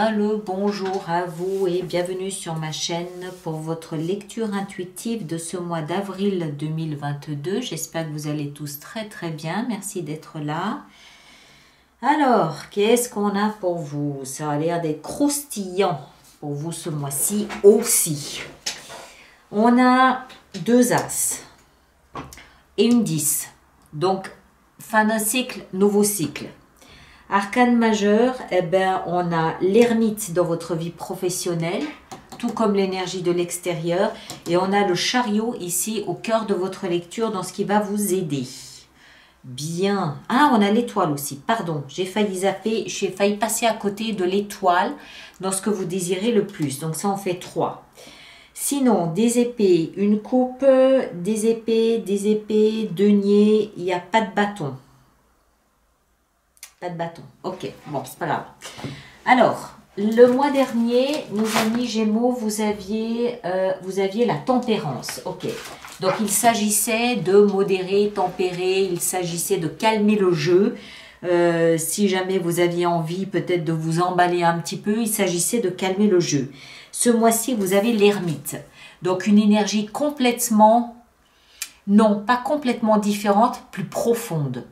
bien le bonjour à vous et bienvenue sur ma chaîne pour votre lecture intuitive de ce mois d'avril 2022. J'espère que vous allez tous très bien. Merci d'être là. Alors, qu'est-ce qu'on a pour vous? Ça a l'air d'être croustillant pour vous ce mois-ci aussi. On a deux As et une 10. Donc, fin d'un cycle, nouveau cycle. Arcane majeur, eh ben, on a l'ermite dans votre vie professionnelle, tout comme l'énergie de l'extérieur. Et on a le chariot ici au cœur de votre lecture dans ce qui va vous aider. Bien. Ah, on a l'étoile aussi. Pardon, j'ai failli zapper, j'ai failli passer à côté de l'étoile dans ce que vous désirez le plus. Donc ça, on fait 3. Sinon, des épées, une coupe, des épées, denier, il n'y a pas de bâton. Pas de bâton. Ok, bon, c'est pas grave. Alors, le mois dernier, nos amis Gémeaux, vous aviez la tempérance. Ok, donc il s'agissait de modérer, tempérer, il s'agissait de calmer le jeu. Si jamais vous aviez envie peut-être de vous emballer un petit peu, il s'agissait de calmer le jeu. Ce mois-ci, vous avez l'ermite. Donc une énergie complètement, non, pas complètement différente, plus profonde,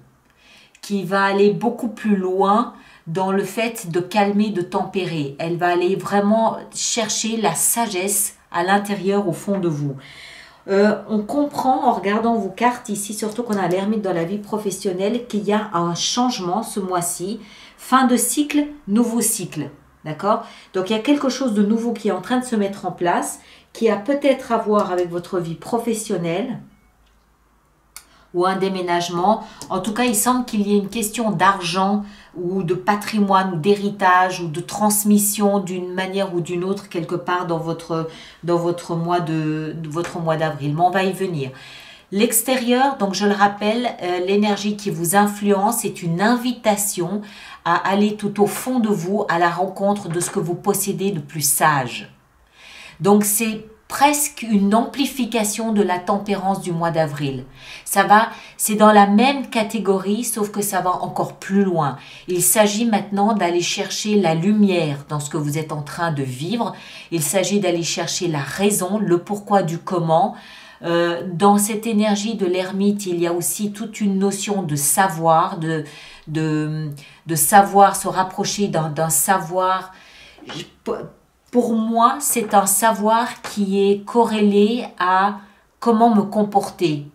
qui va aller beaucoup plus loin dans le fait de calmer, de tempérer. Elle va aller vraiment chercher la sagesse à l'intérieur, au fond de vous. On comprend en regardant vos cartes ici, surtout qu'on a l'ermite dans la vie professionnelle, qu'il y a un changement ce mois-ci. Fin de cycle, nouveau cycle. D'accord? Donc il y a quelque chose de nouveau qui est en train de se mettre en place, qui a peut-être à voir avec votre vie professionnelle, ou un déménagement. En tout cas, il semble qu'il y ait une question d'argent ou de patrimoine ou d'héritage ou de transmission d'une manière ou d'une autre quelque part dans votre mois d'avril. Mais on va y venir. L'extérieur, donc je le rappelle, l'énergie qui vous influence est une invitation à aller tout au fond de vous à la rencontre de ce que vous possédez de plus sage. Donc c'est presque une amplification de la tempérance du mois d'avril. C'est dans la même catégorie, sauf que ça va encore plus loin. Il s'agit maintenant d'aller chercher la lumière dans ce que vous êtes en train de vivre. Il s'agit d'aller chercher la raison, le pourquoi du comment. Dans cette énergie de l'ermite, il y a aussi toute une notion de savoir, de savoir se rapprocher d'un savoir. Pour moi, c'est un savoir qui est corrélé à comment me comporter.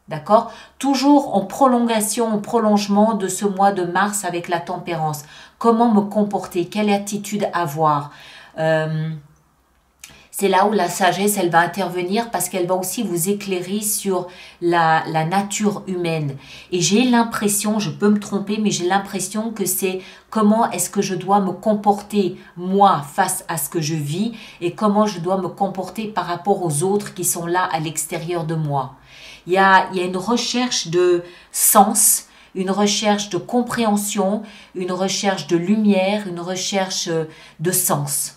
D'accord? Toujours en prolongation, en prolongement de ce mois de mars avec la tempérance. Comment me comporter? Quelle attitude avoir? C'est là où la sagesse, elle va intervenir parce qu'elle va aussi vous éclairer sur la nature humaine. Et j'ai l'impression, je peux me tromper, mais j'ai l'impression que c'est comment est-ce que je dois me comporter, moi, face à ce que je vis et comment je dois me comporter par rapport aux autres qui sont là à l'extérieur de moi. Il y a une recherche de sens, une recherche de compréhension, une recherche de lumière, une recherche de sens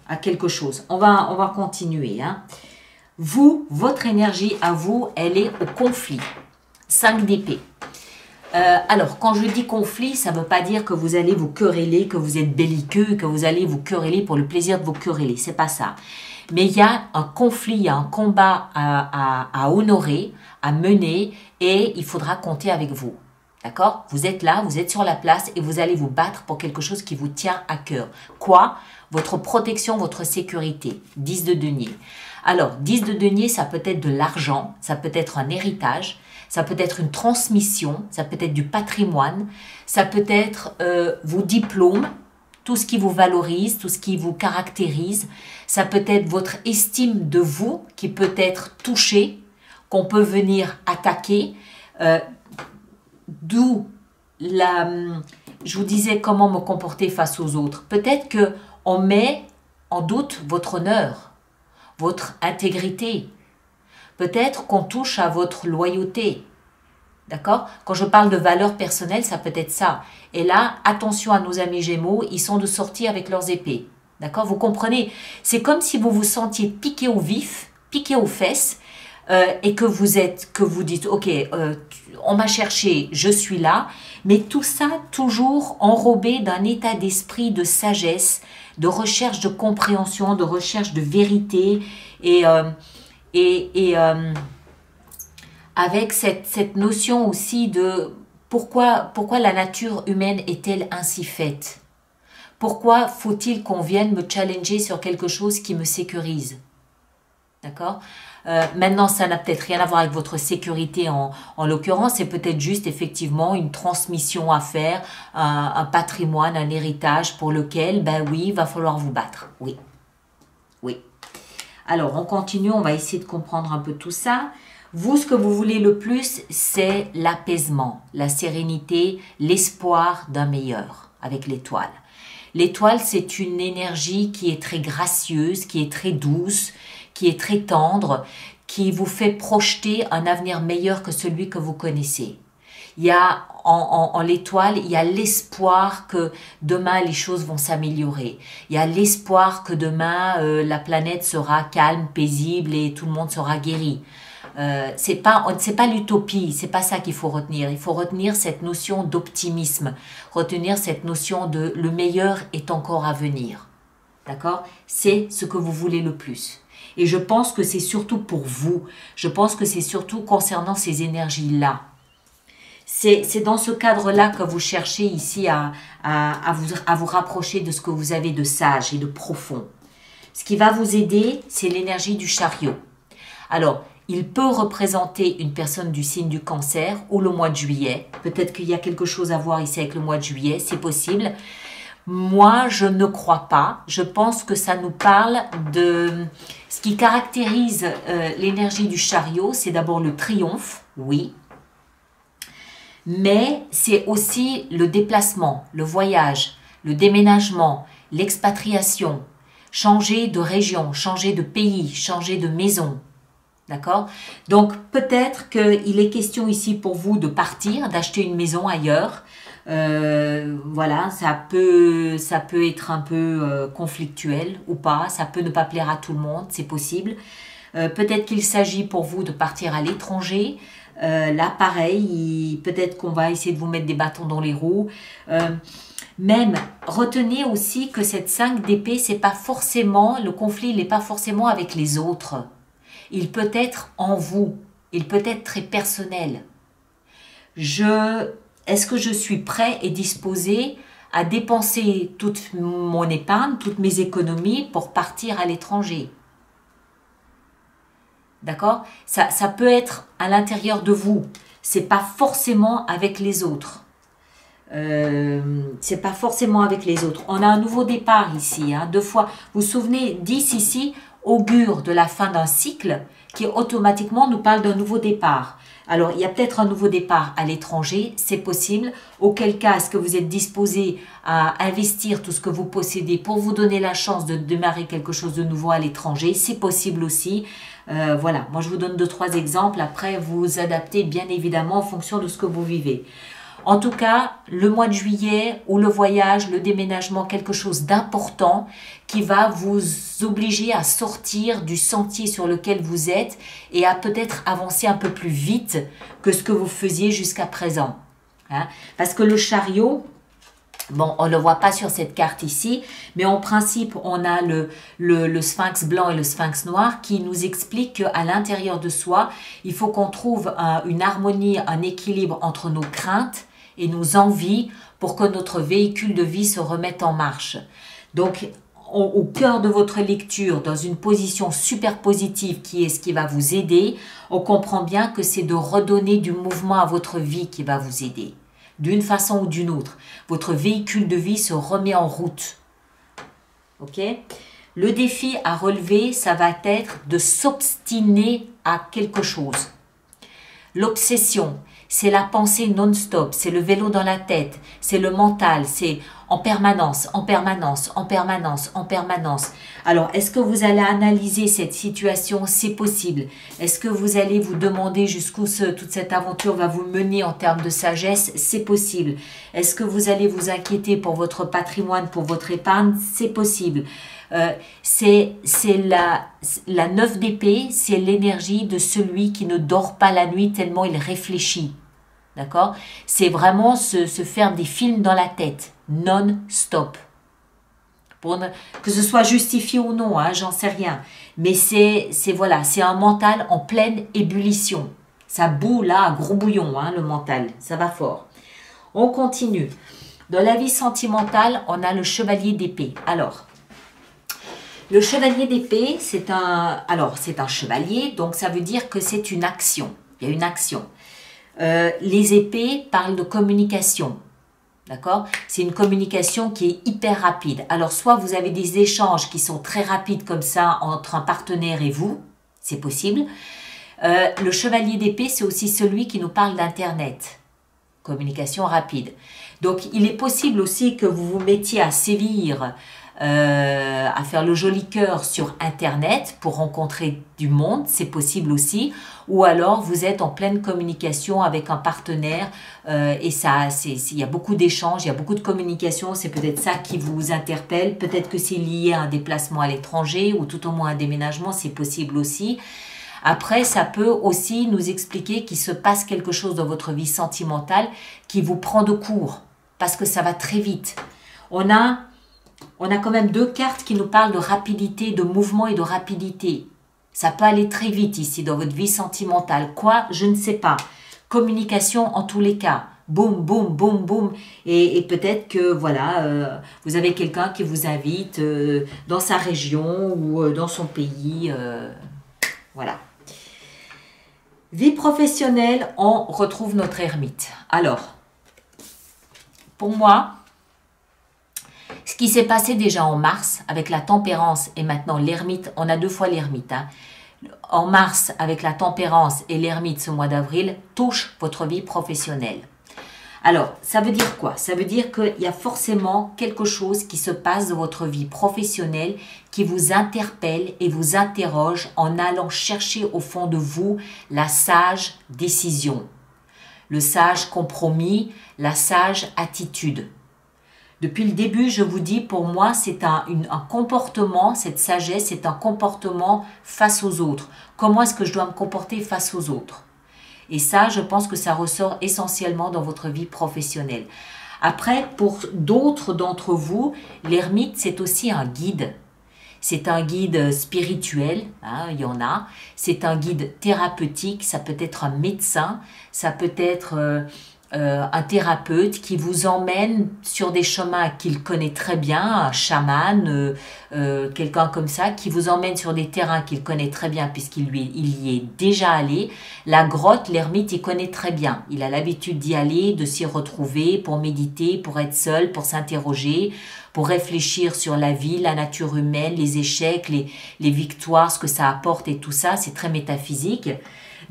à quelque chose. On va continuer. Hein. Vous, votre énergie à vous, elle est au conflit. 5 d'épée. Alors, quand je dis conflit, ça ne veut pas dire que vous allez vous quereller, que vous êtes belliqueux, que vous allez vous quereller pour le plaisir de vous quereller. C'est pas ça. Mais il y a un conflit, il y a un combat à honorer, à mener et il faudra compter avec vous. D'accord? Vous êtes là, vous êtes sur la place et vous allez vous battre pour quelque chose qui vous tient à cœur. Quoi? Votre protection, votre sécurité. 10 de denier. Alors, 10 de denier, ça peut être de l'argent, ça peut être un héritage, ça peut être une transmission, ça peut être du patrimoine, ça peut être vos diplômes, tout ce qui vous valorise, tout ce qui vous caractérise. Ça peut être votre estime de vous qui peut être touchée, qu'on peut venir attaquer. D'où je vous disais comment me comporter face aux autres. Peut-être qu'on met en doute votre honneur, votre intégrité. Peut-être qu'on touche à votre loyauté. D'accord? Quand je parle de valeurs personnelles, ça peut être ça. Et là, attention à nos amis Gémeaux, ils sont de sortie avec leurs épées. D'accord? Vous comprenez? C'est comme si vous vous sentiez piqué au vif, piqué aux fesses, et que vous dites, ok, on m'a cherché, je suis là, mais tout ça toujours enrobé d'un état d'esprit de sagesse, de recherche de compréhension, de recherche de vérité et, avec cette notion aussi de pourquoi la nature humaine est-elle ainsi faite? Pourquoi faut-il qu'on vienne me challenger sur quelque chose qui me sécurise? D'accord? Maintenant, ça n'a peut-être rien à voir avec votre sécurité en l'occurrence, c'est peut-être juste effectivement une transmission à faire, un patrimoine, un héritage pour lequel, ben oui, il va falloir vous battre. Oui, oui. Alors, on continue, on va essayer de comprendre un peu tout ça. Vous, ce que vous voulez le plus, c'est l'apaisement, la sérénité, l'espoir d'un meilleur avec l'étoile. L'étoile, c'est une énergie qui est très gracieuse, qui est très douce, qui est très tendre, qui vous fait projeter un avenir meilleur que celui que vous connaissez. Il y a en l'étoile, il y a l'espoir que demain les choses vont s'améliorer. Il y a l'espoir que demain la planète sera calme, paisible et tout le monde sera guéri. C'est pas l'utopie, c'est pas ça qu'il faut retenir. Il faut retenir cette notion d'optimisme, retenir cette notion de le meilleur est encore à venir. D'accord? C'est ce que vous voulez le plus. Et je pense que c'est surtout pour vous. Je pense que c'est surtout concernant ces énergies-là. C'est dans ce cadre-là que vous cherchez ici à vous rapprocher de ce que vous avez de sage et de profond. Ce qui va vous aider, c'est l'énergie du chariot. Alors, il peut représenter une personne du signe du Cancer ou le mois de juillet. Peut-être qu'il y a quelque chose à voir ici avec le mois de juillet, c'est possible. Moi, je ne crois pas. Je pense que ça nous parle de... Ce qui caractérise l'énergie du chariot, c'est d'abord le triomphe, oui. Mais c'est aussi le déplacement, le voyage, le déménagement, l'expatriation, changer de région, changer de pays, changer de maison. D'accord? Donc, peut-être qu'il est question ici pour vous de partir, d'acheter une maison ailleurs. Voilà, ça peut être un peu conflictuel ou pas. Ça peut ne pas plaire à tout le monde, c'est possible. Peut-être qu'il s'agit pour vous de partir à l'étranger. Là, pareil, peut-être qu'on va essayer de vous mettre des bâtons dans les roues. Même, retenez aussi que cette 5 d'épée, c'est pas forcément, le conflit, il n'est pas forcément avec les autres. Il peut être en vous, il peut être très personnel. Est-ce que je suis prêt et disposé à dépenser toute mon épargne, toutes mes économies pour partir à l'étranger? D'accord? Ça peut être à l'intérieur de vous. C'est pas forcément avec les autres. C'est pas forcément avec les autres. On a un nouveau départ ici, hein, 2 fois. Vous vous souvenez, 10 ici augure de la fin d'un cycle qui automatiquement nous parle d'un nouveau départ. Alors, il y a peut-être un nouveau départ à l'étranger, c'est possible. Auquel cas, est-ce que vous êtes disposé à investir tout ce que vous possédez pour vous donner la chance de démarrer quelque chose de nouveau à l'étranger? C'est possible aussi. Voilà, moi je vous donne 2-3 exemples. Après, vous adaptez bien évidemment en fonction de ce que vous vivez. En tout cas, le mois de juillet ou le voyage, le déménagement, quelque chose d'important qui va vous obliger à sortir du sentier sur lequel vous êtes et à peut-être avancer un peu plus vite que ce que vous faisiez jusqu'à présent. Hein? Parce que le chariot, bon, on ne le voit pas sur cette carte ici, mais en principe, on a le sphinx blanc et le sphinx noir qui nous expliquent qu'à l'intérieur de soi, il faut qu'on trouve une harmonie, un équilibre entre nos craintes et nos envies pour que notre véhicule de vie se remette en marche. Donc, au cœur de votre lecture, dans une position super positive qui est ce qui va vous aider, on comprend bien que c'est de redonner du mouvement à votre vie qui va vous aider. D'une façon ou d'une autre. Votre véhicule de vie se remet en route. Ok? Le défi à relever, ça va être de s'obstiner à quelque chose. L'obsession, c'est la pensée non-stop, c'est le vélo dans la tête, c'est le mental, c'est en permanence, en permanence, en permanence, en permanence. Alors, est-ce que vous allez analyser cette situation? C'est possible. Est-ce que vous allez vous demander jusqu'où toute cette aventure va vous mener en termes de sagesse? C'est possible. Est-ce que vous allez vous inquiéter pour votre patrimoine, pour votre épargne? C'est possible. C'est la 9 d'épée, c'est l'énergie de celui qui ne dort pas la nuit tellement il réfléchit. D'accord? C'est vraiment se faire des films dans la tête, non-stop. Que ce soit justifié ou non, hein, j'en sais rien. Mais voilà, c'est un mental en pleine ébullition. Ça bout là, gros bouillon, hein, le mental. Ça va fort. On continue. Dans la vie sentimentale, on a le chevalier d'épée. Alors, le chevalier d'épée, c'est un chevalier, donc ça veut dire que c'est une action. Il y a une action. Les épées parlent de communication. D'accord? C'est une communication qui est hyper rapide. Alors, soit vous avez des échanges qui sont très rapides comme ça entre un partenaire et vous, c'est possible. Le chevalier d'épée, c'est aussi celui qui nous parle d'Internet. Communication rapide. Donc, il est possible aussi que vous vous mettiez à sévir, à faire le joli cœur sur Internet pour rencontrer du monde, c'est possible aussi. Ou alors, vous êtes en pleine communication avec un partenaire et il y a beaucoup d'échanges, il y a beaucoup de communication. C'est peut-être ça qui vous interpelle. Peut-être que c'est lié à un déplacement à l'étranger ou tout au moins un déménagement, c'est possible aussi. Après, ça peut aussi nous expliquer qu'il se passe quelque chose dans votre vie sentimentale qui vous prend de court parce que ça va très vite. On a quand même 2 cartes qui nous parlent de rapidité, de mouvement et de rapidité. Ça peut aller très vite ici dans votre vie sentimentale. Quoi? Je ne sais pas. Communication en tous les cas. Boum, boum, boum, boum. Et peut-être que voilà, vous avez quelqu'un qui vous invite dans sa région ou dans son pays. Voilà. Vie professionnelle, on retrouve notre ermite. Alors, pour moi, ce qui s'est passé déjà en mars avec la tempérance et maintenant l'ermite, on a 2 fois l'ermite. Hein. En mars avec la tempérance et l'ermite ce mois d'avril touche votre vie professionnelle. Alors, ça veut dire quoi? Ça veut dire qu'il y a forcément quelque chose qui se passe dans votre vie professionnelle qui vous interpelle et vous interroge en allant chercher au fond de vous la sage décision, le sage compromis, la sage attitude. Depuis le début, je vous dis, pour moi, c'est un comportement, cette sagesse, c'est un comportement face aux autres. Comment est-ce que je dois me comporter face aux autres? Et ça, je pense que ça ressort essentiellement dans votre vie professionnelle. Après, pour d'autres d'entre vous, l'ermite, c'est aussi un guide. C'est un guide spirituel, hein, il y en a. C'est un guide thérapeutique, ça peut être un médecin, ça peut être un thérapeute qui vous emmène sur des chemins qu'il connaît très bien, un chaman, quelqu'un comme ça, qui vous emmène sur des terrains qu'il connaît très bien puisqu'il y est déjà allé. La grotte, l'ermite, il connaît très bien. Il a l'habitude d'y aller, de s'y retrouver pour méditer, pour être seul, pour s'interroger, pour réfléchir sur la vie, la nature humaine, les échecs, les victoires, ce que ça apporte et tout ça. C'est très métaphysique.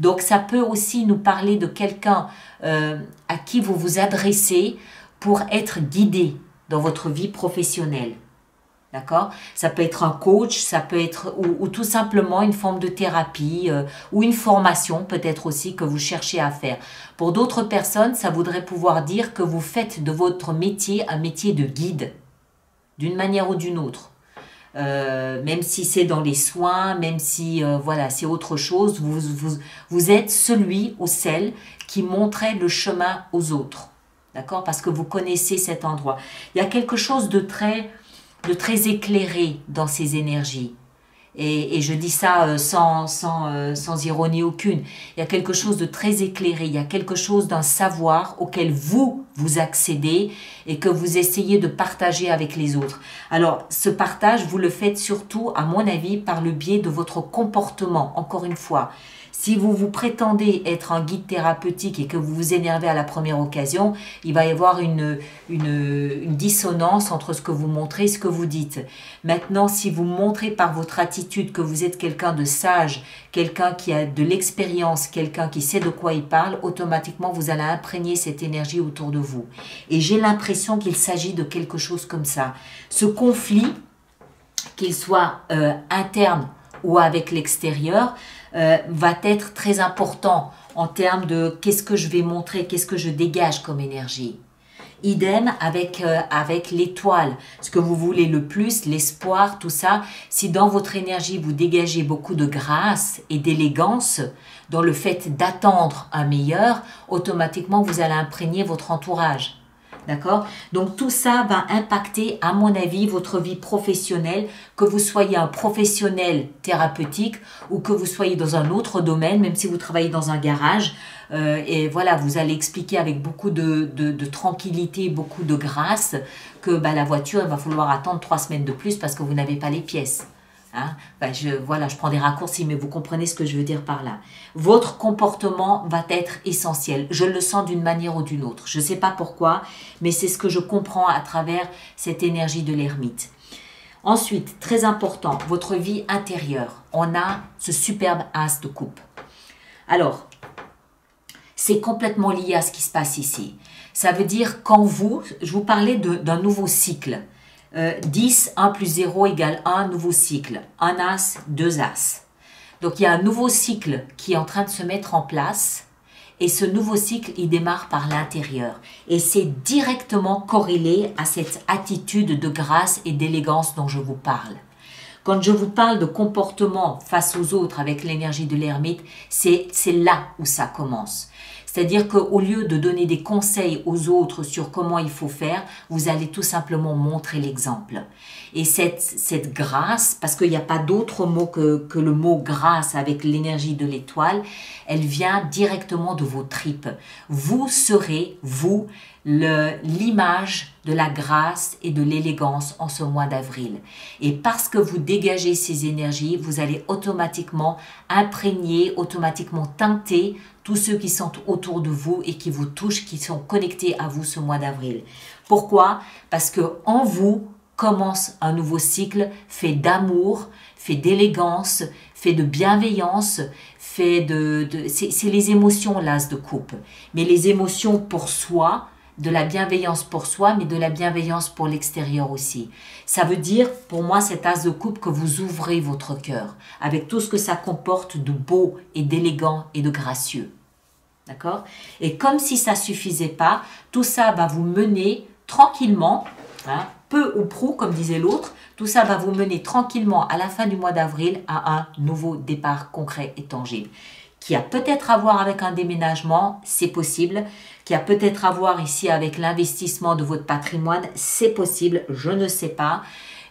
Donc ça peut aussi nous parler de quelqu'un à qui vous vous adressez pour être guidé dans votre vie professionnelle. D'accord? Ça peut être un coach, ça peut être ou tout simplement une forme de thérapie ou une formation peut-être aussi que vous cherchez à faire. Pour d'autres personnes, ça voudrait pouvoir dire que vous faites de votre métier un métier de guide, d'une manière ou d'une autre. Même si c'est dans les soins, même si voilà, c'est autre chose, vous êtes celui ou celle qui montrait le chemin aux autres. D'accord? Parce que vous connaissez cet endroit. Il y a quelque chose de très éclairé dans ces énergies. Et je dis ça sans ironie aucune. Il y a quelque chose de très éclairé, il y a quelque chose d'un savoir auquel vous accédez et que vous essayez de partager avec les autres. Alors, ce partage, vous le faites surtout, à mon avis, par le biais de votre comportement, encore une fois. Si vous vous prétendez être un guide thérapeutique et que vous vous énervez à la première occasion, il va y avoir une dissonance entre ce que vous montrez et ce que vous dites. Maintenant, si vous montrez par votre attitude que vous êtes quelqu'un de sage, quelqu'un qui a de l'expérience, quelqu'un qui sait de quoi il parle, automatiquement, vous allez imprégner cette énergie autour de vous. Et j'ai l'impression qu'il s'agit de quelque chose comme ça. Ce conflit, qu'il soit interne ou avec l'extérieur, va être très important en termes de qu'est-ce que je vais montrer, qu'est-ce que je dégage comme énergie. Idem avec l'étoile, ce que vous voulez le plus, l'espoir, tout ça. Si dans votre énergie, vous dégagez beaucoup de grâce et d'élégance, dans le fait d'attendre un meilleur, automatiquement, vous allez imprégner votre entourage. D'accord? Donc tout ça va impacter, à mon avis, votre vie professionnelle, que vous soyez un professionnel thérapeutique ou que vous soyez dans un autre domaine, même si vous travaillez dans un garage. Et voilà, vous allez expliquer avec beaucoup de tranquillité, beaucoup de grâce que la voiture, il va falloir attendre 3 semaines de plus parce que vous n'avez pas les pièces. Hein? Voilà, je prends des raccourcis, mais vous comprenez ce que je veux dire par là. Votre comportement va être essentiel. Je le sens d'une manière ou d'une autre. Je ne sais pas pourquoi, mais c'est ce que je comprends à travers cette énergie de l'ermite. Ensuite, très important, votre vie intérieure. On a ce superbe as de coupe. Alors, c'est complètement lié à ce qui se passe ici. Ça veut dire quand je vous parlais d'un nouveau cycle. 10, 1 plus 0 égale 1, nouveau cycle. Un as, 2 as. Donc, il y a un nouveau cycle qui est en train de se mettre en place. Et ce nouveau cycle, il démarre par l'intérieur. Et c'est directement corrélé à cette attitude de grâce et d'élégance dont je vous parle. Quand je vous parle de comportement face aux autres avec l'énergie de l'ermite, c'est là où ça commence. C'est-à-dire qu'au lieu de donner des conseils aux autres sur comment il faut faire, vous allez tout simplement montrer l'exemple. Et cette grâce, parce qu'il n'y a pas d'autre mot que le mot grâce avec l'énergie de l'étoile, elle vient directement de vos tripes. Vous serez, vous, l'image de la grâce et de l'élégance en ce mois d'avril. Et parce que vous dégagez ces énergies, vous allez automatiquement imprégner, automatiquement teinter tous ceux qui sont autour de vous et qui vous touchent, qui sont connectés à vous ce mois d'avril. Pourquoi? Parce que en vous commence un nouveau cycle fait d'amour, fait d'élégance, fait de bienveillance, fait c'est les émotions, l'as de coupe. Mais les émotions pour soi, de la bienveillance pour soi, mais de la bienveillance pour l'extérieur aussi. Ça veut dire, pour moi, cet as de coupe, que vous ouvrez votre cœur, avec tout ce que ça comporte de beau et d'élégant et de gracieux. D'accord? Et comme si ça ne suffisait pas, tout ça va vous mener tranquillement, hein, peu ou prou, comme disait l'autre, tout ça va vous mener tranquillement à la fin du mois d'avril à un nouveau départ concret et tangible. Qui a peut-être à voir avec un déménagement, c'est possible. Qui a peut-être à voir ici avec l'investissement de votre patrimoine, c'est possible, je ne sais pas.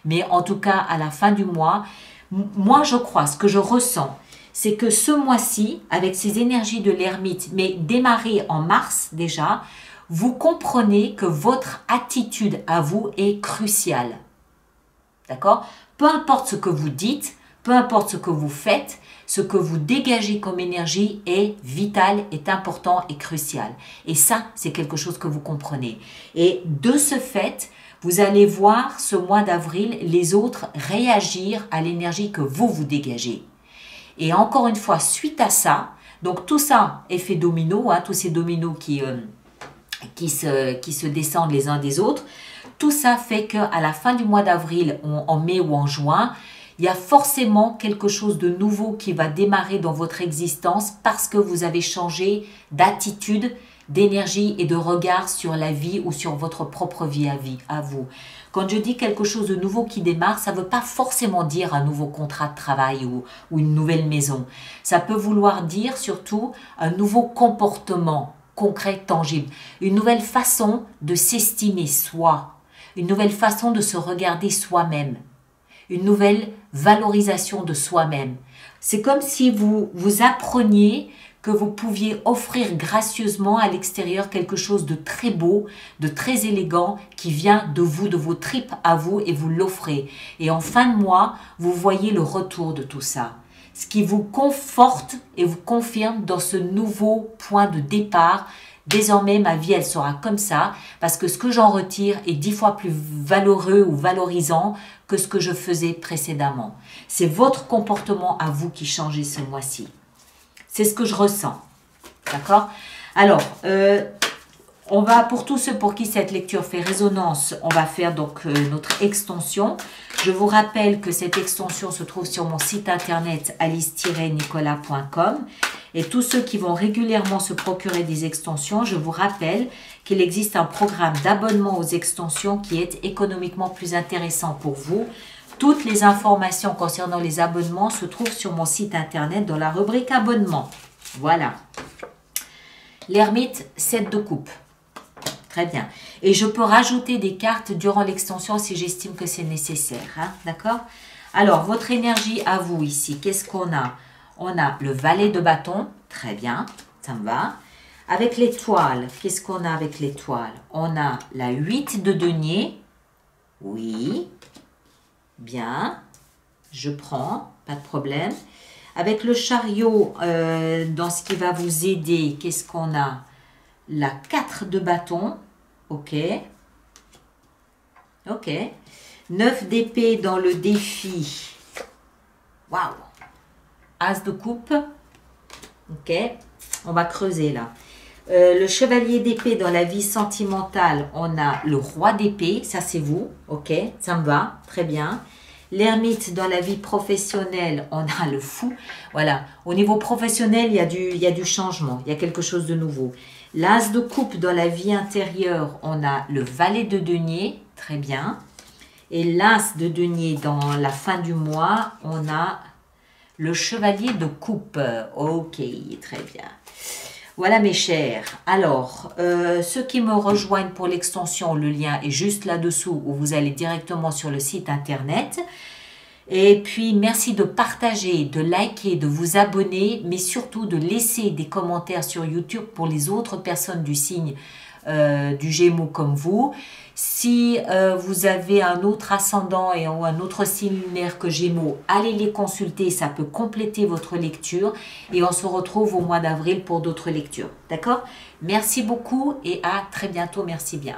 Mais en tout cas, à la fin du mois, moi je crois, ce que je ressens, c'est que ce mois-ci, avec ces énergies de l'ermite, mais démarré en mars déjà, vous comprenez que votre attitude à vous est cruciale. D'accord? Peu importe ce que vous dites, peu importe ce que vous faites, ce que vous dégagez comme énergie est vital, est important et crucial. Et ça, c'est quelque chose que vous comprenez. Et de ce fait, vous allez voir ce mois d'avril, les autres réagir à l'énergie que vous dégagez. Et encore une fois, suite à ça, donc tout ça, effet domino, hein, tous ces dominos qui se descendent les uns des autres, tout ça fait qu'à la fin du mois d'avril, en mai ou en juin, il y a forcément quelque chose de nouveau qui va démarrer dans votre existence parce que vous avez changé d'attitude, d'énergie et de regard sur la vie ou sur votre propre vie à vous. Quand je dis quelque chose de nouveau qui démarre, ça ne veut pas forcément dire un nouveau contrat de travail ou une nouvelle maison. Ça peut vouloir dire surtout un nouveau comportement concret, tangible, une nouvelle façon de s'estimer soi, une nouvelle façon de se regarder soi-même, une nouvelle valorisation de soi-même. C'est comme si vous appreniez que vous pouviez offrir gracieusement à l'extérieur quelque chose de très beau, de très élégant, qui vient de vous, de vos tripes à vous, et vous l'offrez. Et en fin de mois, vous voyez le retour de tout ça. Ce qui vous conforte et vous confirme dans ce nouveau point de départ. Désormais, ma vie, elle sera comme ça, parce que ce que j'en retire est 10 fois plus valeureux ou valorisant que ce que je faisais précédemment. C'est votre comportement à vous qui changez ce mois-ci. C'est ce que je ressens. D'accord? Alors, on va, pour tous ceux pour qui cette lecture fait résonance, on va faire donc notre extension. Je vous rappelle que cette extension se trouve sur mon site internet alice-nicolas.com. Et tous ceux qui vont régulièrement se procurer des extensions, je vous rappelle qu'il existe un programme d'abonnement aux extensions qui est économiquement plus intéressant pour vous. Toutes les informations concernant les abonnements se trouvent sur mon site internet dans la rubrique abonnement. Voilà. L'ermite, 7 de coupe. Très bien. Et je peux rajouter des cartes durant l'extension si j'estime que c'est nécessaire. Hein? D'accord? Alors, votre énergie à vous ici, qu'est-ce qu'on a? On a le valet de bâton. Très bien, ça me va. Avec l'étoile, qu'est-ce qu'on a avec l'étoile? On a la 8 de denier. Oui. Bien. Je prends, pas de problème. Avec le chariot, dans ce qui va vous aider, qu'est-ce qu'on a? La 4 de bâton. Ok. Ok. 9 d'épée dans le défi. Waouh. As de coupe. Ok. On va creuser là. Le chevalier d'épée dans la vie sentimentale, on a le roi d'épée. Ça, c'est vous. Ok. Ça me va. Très bien. L'ermite dans la vie professionnelle, on a le fou. Voilà. Au niveau professionnel, il y a du changement. Il y a quelque chose de nouveau. L'as de coupe dans la vie intérieure, on a le valet de denier, très bien. Et l'as de denier dans la fin du mois, on a le chevalier de coupe. Ok, très bien. Voilà mes chers. Alors, ceux qui me rejoignent pour l'extension, le lien est juste là-dessous où vous allez directement sur le site internet. Et puis, merci de partager, de liker, de vous abonner, mais surtout de laisser des commentaires sur YouTube pour les autres personnes du signe du Gémeaux comme vous. Si vous avez un autre ascendant et ou un autre signe lunaire que Gémeaux, allez les consulter, ça peut compléter votre lecture. Et on se retrouve au mois d'avril pour d'autres lectures. D'accord? Merci beaucoup et à très bientôt. Merci bien.